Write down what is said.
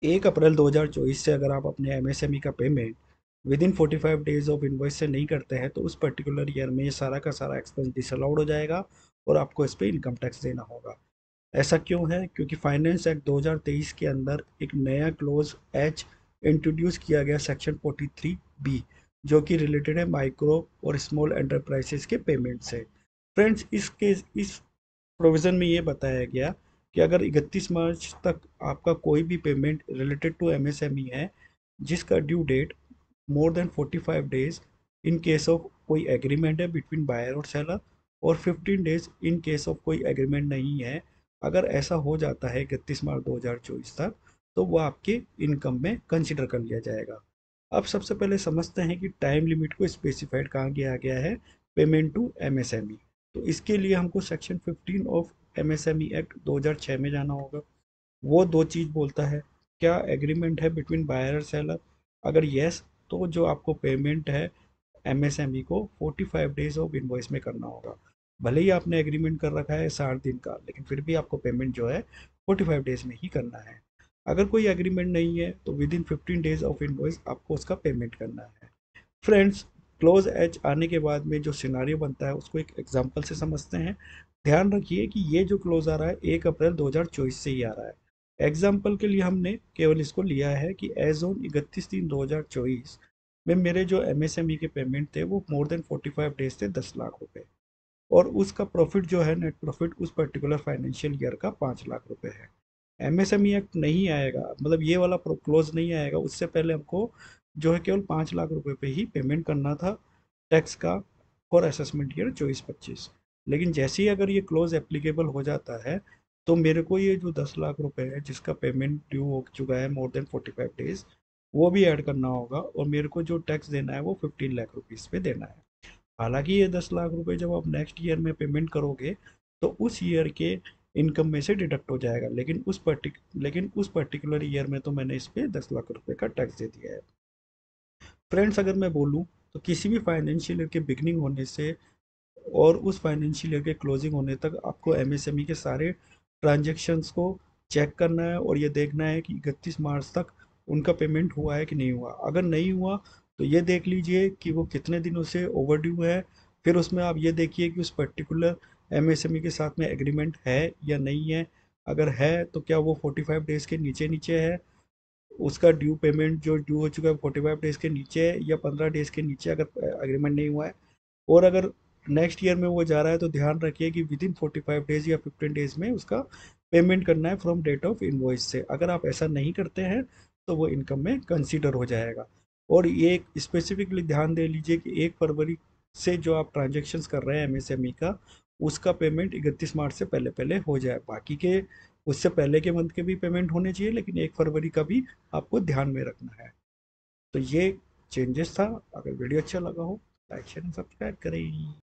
1 अप्रैल 2024 से अगर आप अपने एमएसएमई का payment with in 45 days of invoice से नहीं करते हैं तो उस पर्टिकुलर ईयर में ये सारा का सारा एक्सपेंस डिसअलाउड हो जाएगा और आपको इस पर इनकम टैक्स देना होगा। ऐसा क्यों है? क्योंकि फाइनेंस एक्ट 2023 के अंदर एक नया क्लोज एच इंट्रोड्यूस किया गया, सेक्शन 43 बी, जो कि रिलेटेड है माइक्रो और स्मॉल एंटरप्राइजेस के पेमेंट से। फ्रेंड्स, इस प्रोविज़न में ये बताया गया कि अगर 31 मार्च तक आपका कोई भी पेमेंट रिलेटेड टू एमएसएमई है जिसका due date more than 45 days in case of कोई एग्रीमेंट है बिटवीन बायर और सेलर, और 15 डेज इन केस ऑफ कोई एग्रीमेंट नहीं है, अगर ऐसा हो जाता है 31 मार्च 2024 तक, तो वो आपके इनकम में कंसिडर कर लिया जाएगा। अब सबसे पहले समझते हैं कि टाइम लिमिट को स्पेसिफाइड कहाँ किया गया है पेमेंट टू एमएसएमई। तो इसके लिए हमको सेक्शन 15 ऑफ एमएसएमई एक्ट 2006 में जाना होगा। वो दो चीज़ बोलता है, क्या एग्रीमेंट है बिटवीन बायर और सेलर? अगर यस, तो जो आपको पेमेंट है एमएसएमई को 45 डेज ऑफ इनवॉइस में करना होगा। भले ही आपने एग्रीमेंट कर रखा है 60 दिन का, लेकिन फिर भी आपको पेमेंट जो है 45 डेज में ही करना है। अगर कोई एग्रीमेंट नहीं है तो with in 15 days of invoice आपको उसका पेमेंट करना है। फ्रेंड्स, क्लोज एज आने के बाद में जो सिनारियो बनता है उसको एक एग्जांपल से समझते हैं। ध्यान रखिए कि ये जो क्लोज आ रहा है 1 अप्रैल 2024 से ही आ रहा है। एग्जाम्पल के लिए हमने केवल इसको लिया है कि एज ऑन 31/3/2024 में मेरे जो एमएसएमई के पेमेंट थे वो मोर देन 45 डेज थे 10 लाख रुपए, और उसका प्रॉफिट जो है नेट प्रॉफिट उस पर्टिकुलर फाइनेंशियल ईयर का 5 लाख रुपए है। एमएसएमई एक्ट नहीं आएगा, मतलब ये वाला क्लोज नहीं आएगा, उससे पहले हमको जो है केवल 5 लाख रुपए पे ही पेमेंट करना था टैक्स का फॉर असेसमेंट ईयर 24-25। लेकिन जैसे ही अगर ये क्लोज एप्लीकेबल हो जाता है तो मेरे को ये जो 10 लाख रुपए है जिसका पेमेंट ड्यू हो चुका है मोर देन 45 डेज, वो भी ऐड करना होगा, और मेरे को जो टैक्स देना है वो 15 लाख रुपीज़ पे देना है। हालांकि ये 10 लाख रुपए जब आप नेक्स्ट ईयर में पेमेंट करोगे तो उस ईयर के इनकम में से डिडक्ट हो जाएगा, लेकिन उस पर्टिकुलर ईयर में तो मैंने इस पे 10 लाख रुपए का टैक्स दे दिया है। फ्रेंड्स, अगर मैं बोलूँ तो किसी भी फाइनेंशियल ईयर के बिगनिंग होने से और उस फाइनेंशियल ईयर के क्लोजिंग होने तक आपको एमएसएमई के सारे ट्रांजेक्शन्स को चेक करना है और ये देखना है कि 31 मार्च तक उनका पेमेंट हुआ है कि नहीं हुआ। अगर नहीं हुआ तो ये देख लीजिए कि वो कितने दिनों से ओवरड्यू है। फिर उसमें आप ये देखिए कि उस पर्टिकुलर एमएसएमई के साथ में एग्रीमेंट है या नहीं है। अगर है तो क्या वो 45 डेज़ के नीचे नीचे है, उसका ड्यू पेमेंट जो ड्यू हो चुका है 45 डेज़ के नीचे है, या 15 डेज़ के नीचे अगर एग्रीमेंट नहीं हुआ है। और अगर नेक्स्ट ईयर में वो जा रहा है तो ध्यान रखिए कि विद इन 45 डेज या 15 डेज में उसका पेमेंट करना है फ्रॉम डेट ऑफ इनवॉइस से। अगर आप ऐसा नहीं करते हैं तो वो इनकम में कंसीडर हो जाएगा। और ये स्पेसिफिकली ध्यान दे लीजिए कि 1 फरवरी से जो आप ट्रांजेक्शन्स कर रहे हैं एमएसएमई का, उसका पेमेंट 31 मार्च से पहले पहले हो जाए। बाकी के उससे पहले के मंथ के भी पेमेंट होने चाहिए, लेकिन 1 फरवरी का भी आपको ध्यान में रखना है। तो ये चेंजेस था। अगर वीडियो अच्छा लगा हो लाइक शेयर एंड सब्सक्राइब करें।